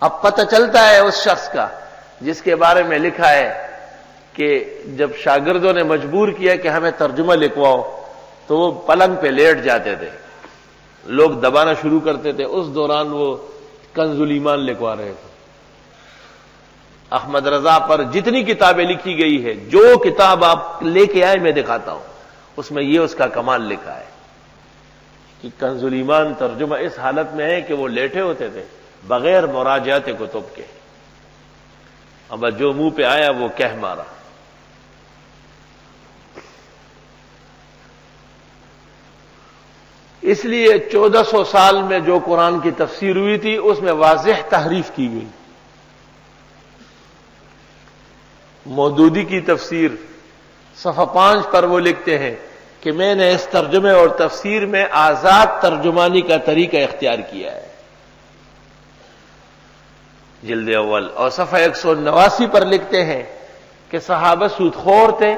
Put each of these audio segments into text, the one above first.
اب پتہ چلتا ہے اس شخص کا جس کے بارے میں لکھا ہے کہ جب شاگردوں نے مجبور کیا کہ ہمیں ترجمہ لکھواؤ تو وہ پلنگ پہ لیٹ جاتے تھے، لوگ دبانا شروع کرتے تھے، اس دوران وہ کنز الایمان لکھوا رہے تھے۔ احمد رضا پر جتنی کتابیں لکھی گئی ہے، جو کتاب آپ لے کے آئے میں دکھاتا ہوں، اس میں یہ اس کا کمال لکھا ہے کہ کنز الایمان ترجمہ اس حالت میں ہے کہ وہ لیٹے ہوتے تھے بغیر مراجعات کتب کے، اب جو منہ پہ آیا وہ کہہ مارا۔ اس لیے 1400 سال میں جو قرآن کی تفسیر ہوئی تھی اس میں واضح تحریف کی گئی۔ مودودی کی تفسیر صفحہ 5 پر وہ لکھتے ہیں کہ میں نے اس ترجمے اور تفسیر میں آزاد ترجمانی کا طریقہ اختیار کیا ہے، جلد اول، اور صفحہ 189 پر لکھتے ہیں کہ صحابہ سودخور تھے،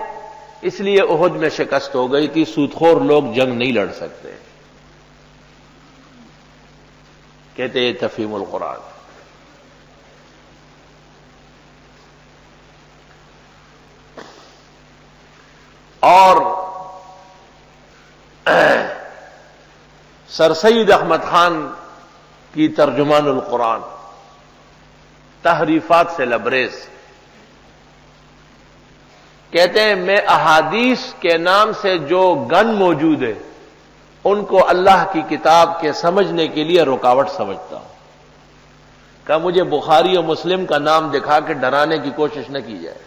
اس لیے احد میں شکست ہو گئی تھی، سودخور لوگ جنگ نہیں لڑ سکتے، کہتے ہیں تفہیم القرآن۔ اور سر سید احمد خان کی ترجمان القرآن تحریفات سے لبریز، کہتے ہیں میں احادیث کے نام سے جو گن موجود ہے ان کو اللہ کی کتاب کے سمجھنے کے لیے رکاوٹ سمجھتا ہوں۔ کہ مجھے بخاری اور مسلم کا نام دکھا کے ڈرانے کی کوشش نہ کی جائے،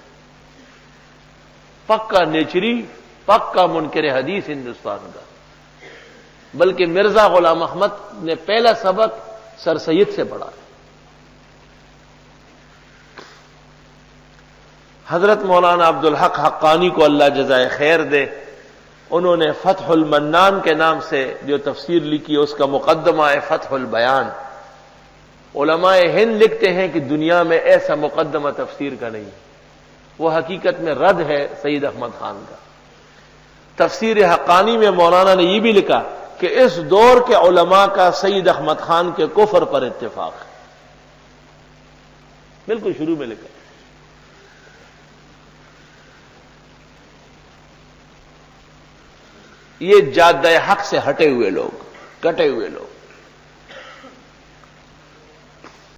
پکا نیچری، پکا منکر حدیث ہندوستان کا، بلکہ مرزا غلام احمد نے پہلا سبق سر سید سے پڑھا ہے۔ حضرت مولانا عبدالحق حقانی کو اللہ جزائے خیر دے، انہوں نے فتح المنان کے نام سے جو تفسیر لکھی اس کا مقدمہ ہے فتح البیان۔ علماء ہند لکھتے ہیں کہ دنیا میں ایسا مقدمہ تفسیر کا نہیں، وہ حقیقت میں رد ہے سید احمد خان کا۔ تفسیر حقانی میں مولانا نے یہ بھی لکھا کہ اس دور کے علماء کا سید احمد خان کے کفر پر اتفاق ہے، بالکل شروع میں لکھا۔ یہ جادہ حق سے ہٹے ہوئے لوگ، کٹے ہوئے لوگ،